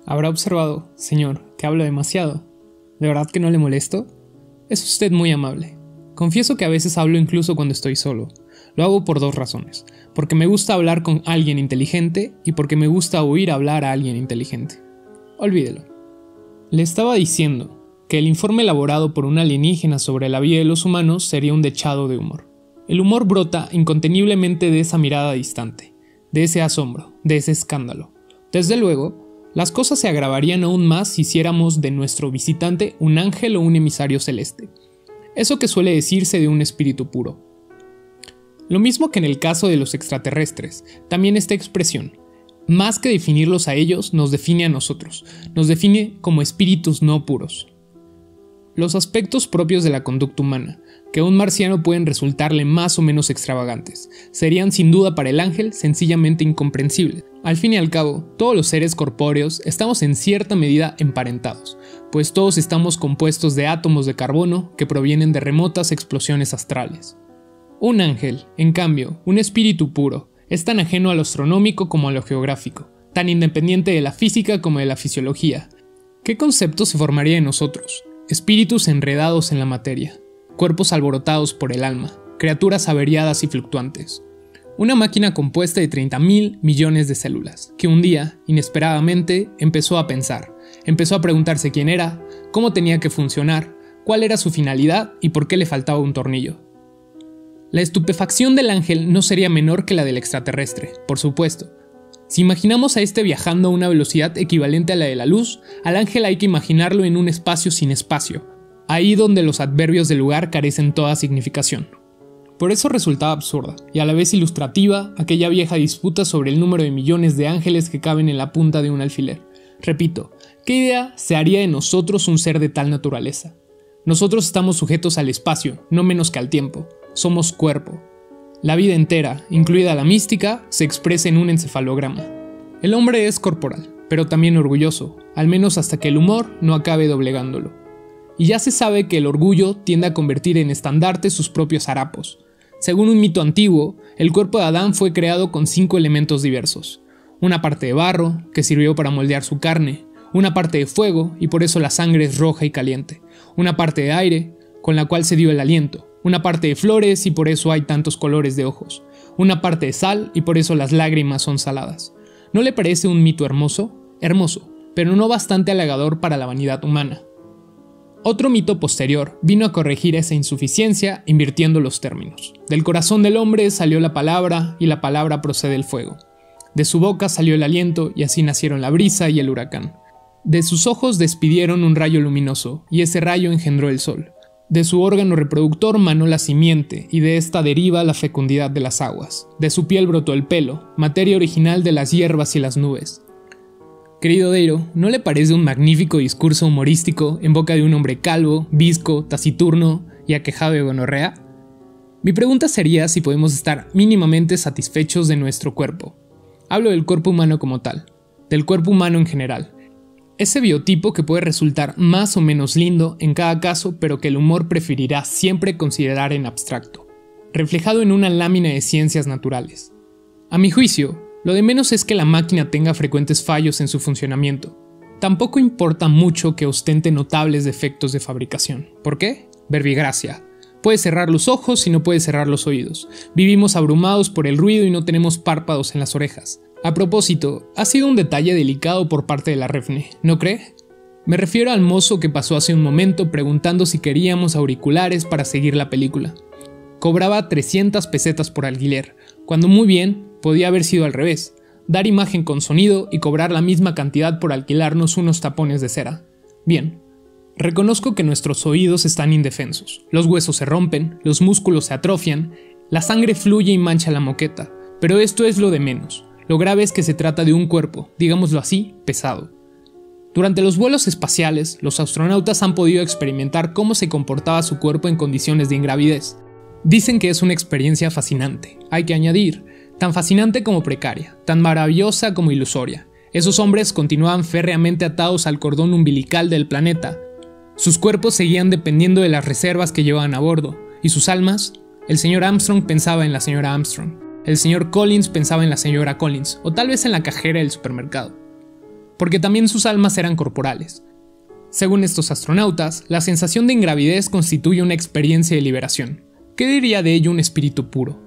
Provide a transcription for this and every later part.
Habrá observado, señor, que hablo demasiado. ¿De verdad que no le molesto? Es usted muy amable. Confieso que a veces hablo incluso cuando estoy solo. Lo hago por dos razones. Porque me gusta hablar con alguien inteligente y porque me gusta oír hablar a alguien inteligente. Olvídelo. Le estaba diciendo que el informe elaborado por un alienígena sobre la vida de los humanos sería un dechado de humor. El humor brota inconteniblemente de esa mirada distante, de ese asombro, de ese escándalo. Desde luego, las cosas se agravarían aún más si hiciéramos de nuestro visitante un ángel o un emisario celeste. Eso que suele decirse de un espíritu puro. Lo mismo que en el caso de los extraterrestres, también esta expresión, más que definirlos a ellos, nos define a nosotros, nos define como espíritus no puros. Los aspectos propios de la conducta humana, que a un marciano pueden resultarle más o menos extravagantes, serían sin duda para el ángel sencillamente incomprensibles. Al fin y al cabo, todos los seres corpóreos estamos en cierta medida emparentados, pues todos estamos compuestos de átomos de carbono que provienen de remotas explosiones astrales. Un ángel, en cambio, un espíritu puro, es tan ajeno a lo astronómico como a lo geográfico, tan independiente de la física como de la fisiología. ¿Qué concepto se formaría en nosotros? Espíritus enredados en la materia, cuerpos alborotados por el alma, criaturas averiadas y fluctuantes. Una máquina compuesta de 30.000 millones de células, que un día, inesperadamente, empezó a pensar, empezó a preguntarse quién era, cómo tenía que funcionar, cuál era su finalidad y por qué le faltaba un tornillo. La estupefacción del ángel no sería menor que la del extraterrestre, por supuesto. Si imaginamos a este viajando a una velocidad equivalente a la de la luz, al ángel hay que imaginarlo en un espacio sin espacio, ahí donde los adverbios del lugar carecen toda significación. Por eso resultaba absurda, y a la vez ilustrativa, aquella vieja disputa sobre el número de millones de ángeles que caben en la punta de un alfiler. Repito, ¿qué idea se haría de nosotros un ser de tal naturaleza? Nosotros estamos sujetos al espacio, no menos que al tiempo. Somos cuerpo. La vida entera, incluida la mística, se expresa en un encefalograma. El hombre es corporal, pero también orgulloso, al menos hasta que el humor no acabe doblegándolo. Y ya se sabe que el orgullo tiende a convertir en estandarte sus propios harapos. Según un mito antiguo, el cuerpo de Adán fue creado con 5 elementos diversos. Una parte de barro, que sirvió para moldear su carne, una parte de fuego, y por eso la sangre es roja y caliente, una parte de aire, con la cual se dio el aliento, una parte de flores y por eso hay tantos colores de ojos, una parte de sal y por eso las lágrimas son saladas. ¿No le parece un mito hermoso? Hermoso, pero no bastante halagador para la vanidad humana. Otro mito posterior vino a corregir esa insuficiencia invirtiendo los términos. Del corazón del hombre salió la palabra y la palabra procede del fuego. De su boca salió el aliento y así nacieron la brisa y el huracán. De sus ojos despidieron un rayo luminoso y ese rayo engendró el sol. De su órgano reproductor manó la simiente, y de esta deriva la fecundidad de las aguas. De su piel brotó el pelo, materia original de las hierbas y las nubes. Querido Deiro, ¿no le parece un magnífico discurso humorístico en boca de un hombre calvo, bizco, taciturno y aquejado de gonorrea? Mi pregunta sería si podemos estar mínimamente satisfechos de nuestro cuerpo. Hablo del cuerpo humano como tal, del cuerpo humano en general. Ese biotipo que puede resultar más o menos lindo en cada caso, pero que el humor preferirá siempre considerar en abstracto, reflejado en una lámina de ciencias naturales. A mi juicio, lo de menos es que la máquina tenga frecuentes fallos en su funcionamiento. Tampoco importa mucho que ostente notables defectos de fabricación. ¿Por qué? Verbigracia. Puede cerrar los ojos y no puede cerrar los oídos. Vivimos abrumados por el ruido y no tenemos párpados en las orejas. A propósito, ha sido un detalle delicado por parte de la REFNE, ¿no cree? Me refiero al mozo que pasó hace un momento preguntando si queríamos auriculares para seguir la película. Cobraba 300 pesetas por alquiler, cuando muy bien podía haber sido al revés, dar imagen con sonido y cobrar la misma cantidad por alquilarnos unos tapones de cera. Bien, reconozco que nuestros oídos están indefensos, los huesos se rompen, los músculos se atrofian, la sangre fluye y mancha la moqueta, pero esto es lo de menos. Lo grave es que se trata de un cuerpo, digámoslo así, pesado. Durante los vuelos espaciales, los astronautas han podido experimentar cómo se comportaba su cuerpo en condiciones de ingravidez. Dicen que es una experiencia fascinante, hay que añadir, tan fascinante como precaria, tan maravillosa como ilusoria. Esos hombres continuaban férreamente atados al cordón umbilical del planeta. Sus cuerpos seguían dependiendo de las reservas que llevaban a bordo, y sus almas, el señor Armstrong pensaba en la señora Armstrong. El señor Collins pensaba en la señora Collins, o tal vez en la cajera del supermercado. porque también sus almas eran corporales. Según estos astronautas, la sensación de ingravidez constituye una experiencia de liberación. ¿Qué diría de ello un espíritu puro?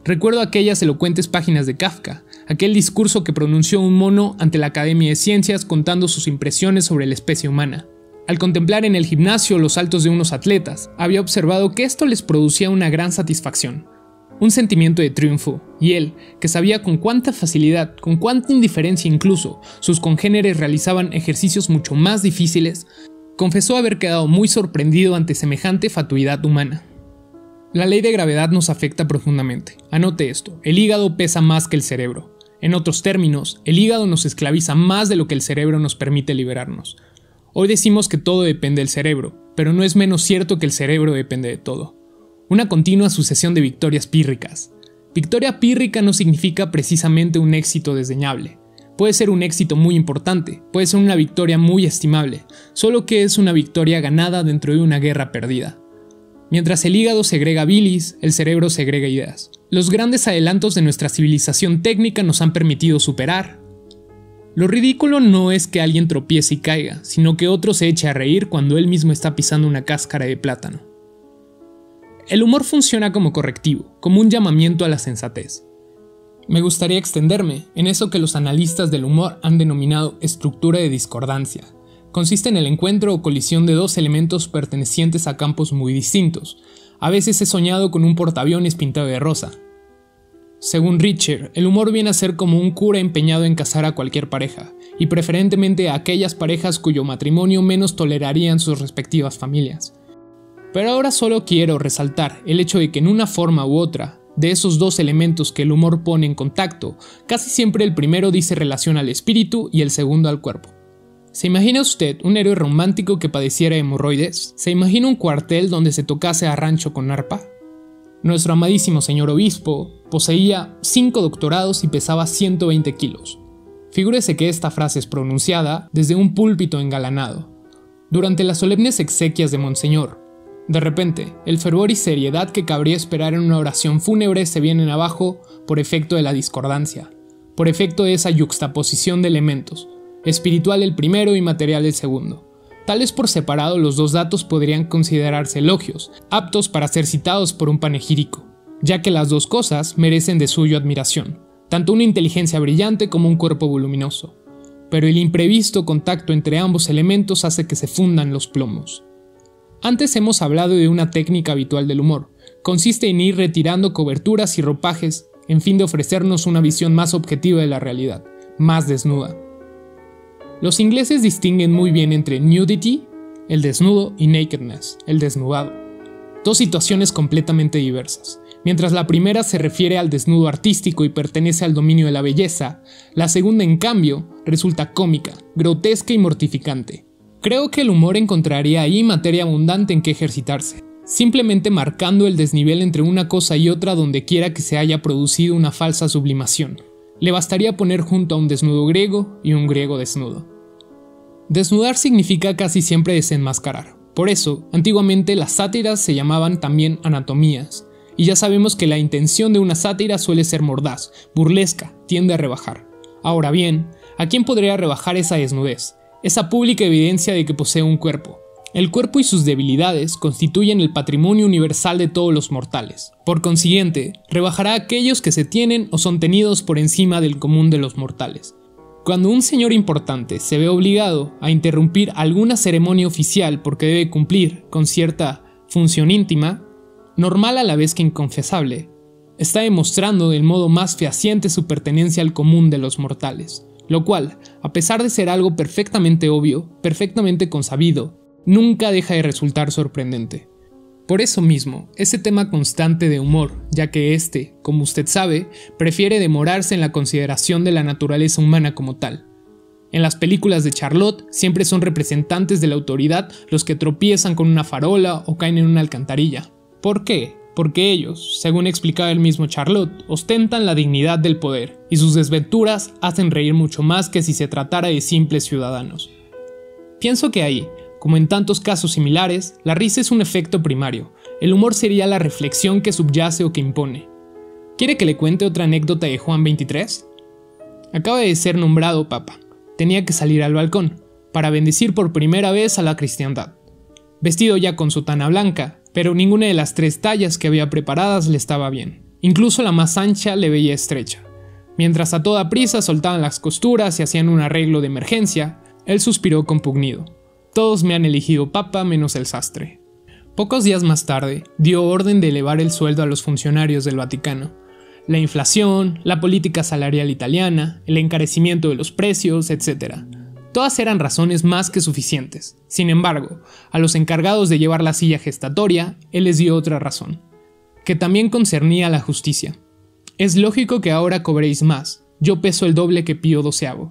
Recuerdo aquellas elocuentes páginas de Kafka, aquel discurso que pronunció un mono ante la Academia de Ciencias contando sus impresiones sobre la especie humana. Al contemplar en el gimnasio los saltos de unos atletas, había observado que esto les producía una gran satisfacción, un sentimiento de triunfo, y él, que sabía con cuánta facilidad, con cuánta indiferencia incluso, sus congéneres realizaban ejercicios mucho más difíciles, confesó haber quedado muy sorprendido ante semejante fatuidad humana. La ley de gravedad nos afecta profundamente. Anote esto, el hígado pesa más que el cerebro. En otros términos, el hígado nos esclaviza más de lo que el cerebro nos permite liberarnos. Hoy decimos que todo depende del cerebro, pero no es menos cierto que el cerebro depende de todo. Una continua sucesión de victorias pírricas. Victoria pírrica no significa precisamente un éxito desdeñable. Puede ser un éxito muy importante, puede ser una victoria muy estimable, solo que es una victoria ganada dentro de una guerra perdida. Mientras el hígado segrega bilis, el cerebro segrega ideas. Los grandes adelantos de nuestra civilización técnica nos han permitido superar. Lo ridículo no es que alguien tropiece y caiga, sino que otro se eche a reír cuando él mismo está pisando una cáscara de plátano. El humor funciona como correctivo, como un llamamiento a la sensatez. Me gustaría extenderme en eso que los analistas del humor han denominado estructura de discordancia. Consiste en el encuentro o colisión de dos elementos pertenecientes a campos muy distintos. A veces he soñado con un portaaviones pintado de rosa. Según Richter, el humor viene a ser como un cura empeñado en casar a cualquier pareja, y preferentemente a aquellas parejas cuyo matrimonio menos tolerarían sus respectivas familias. Pero ahora solo quiero resaltar el hecho de que en una forma u otra, de esos dos elementos que el humor pone en contacto, casi siempre el primero dice relación al espíritu y el segundo al cuerpo. ¿Se imagina usted un héroe romántico que padeciera hemorroides? ¿Se imagina un cuartel donde se tocase a rancho con arpa? Nuestro amadísimo señor obispo poseía 5 doctorados y pesaba 120 kilos. Figúrese que esta frase es pronunciada desde un púlpito engalanado, durante las solemnes exequias de Monseñor. De repente, el fervor y seriedad que cabría esperar en una oración fúnebre se vienen abajo por efecto de la discordancia, por efecto de esa yuxtaposición de elementos, espiritual el primero y material el segundo. Tales por separado los dos datos podrían considerarse elogios, aptos para ser citados por un panegírico, ya que las dos cosas merecen de suyo admiración, tanto una inteligencia brillante como un cuerpo voluminoso. Pero el imprevisto contacto entre ambos elementos hace que se fundan los plomos. Antes hemos hablado de una técnica habitual del humor. Consiste en ir retirando coberturas y ropajes, en fin de ofrecernos una visión más objetiva de la realidad, más desnuda. Los ingleses distinguen muy bien entre nudity, el desnudo, y nakedness, el desnudado. Dos situaciones completamente diversas. Mientras la primera se refiere al desnudo artístico y pertenece al dominio de la belleza, la segunda, en cambio, resulta cómica, grotesca y mortificante. Creo que el humor encontraría ahí materia abundante en que ejercitarse, simplemente marcando el desnivel entre una cosa y otra donde quiera que se haya producido una falsa sublimación. Le bastaría poner junto a un desnudo griego y un griego desnudo. Desnudar significa casi siempre desenmascarar. Por eso, antiguamente las sátiras se llamaban también anatomías, y ya sabemos que la intención de una sátira suele ser mordaz, burlesca, tiende a rebajar. Ahora bien, ¿a quién podría rebajar esa desnudez? Esa pública evidencia de que posee un cuerpo. El cuerpo y sus debilidades constituyen el patrimonio universal de todos los mortales. Por consiguiente, rebajará a aquellos que se tienen o son tenidos por encima del común de los mortales. Cuando un señor importante se ve obligado a interrumpir alguna ceremonia oficial porque debe cumplir con cierta función íntima, normal a la vez que inconfesable, está demostrando del modo más fehaciente su pertenencia al común de los mortales, lo cual, a pesar de ser algo perfectamente obvio, perfectamente consabido, nunca deja de resultar sorprendente. Por eso mismo, ese tema constante de humor, ya que este, como usted sabe, prefiere demorarse en la consideración de la naturaleza humana como tal. En las películas de Charlotte siempre son representantes de la autoridad los que tropiezan con una farola o caen en una alcantarilla. ¿Por qué? Porque ellos, según explicaba el mismo Charlotte, ostentan la dignidad del poder, y sus desventuras hacen reír mucho más que si se tratara de simples ciudadanos. Pienso que ahí, como en tantos casos similares, la risa es un efecto primario, el humor sería la reflexión que subyace o que impone. ¿Quiere que le cuente otra anécdota de Juan XXIII? Acaba de ser nombrado papa. tenía que salir al balcón, para bendecir por primera vez a la cristiandad. Vestido ya con sotana blanca, pero ninguna de las 3 tallas que había preparadas le estaba bien. Incluso la más ancha le veía estrecha. Mientras a toda prisa soltaban las costuras y hacían un arreglo de emergencia, él suspiró compugnido. Todos me han elegido papa menos el sastre. Pocos días más tarde, dio orden de elevar el sueldo a los funcionarios del Vaticano. La inflación, la política salarial italiana, el encarecimiento de los precios, etc. Todas eran razones más que suficientes. Sin embargo, a los encargados de llevar la silla gestatoria, él les dio otra razón, que también concernía a la justicia. Es lógico que ahora cobréis más. Yo peso el doble que Pío XII.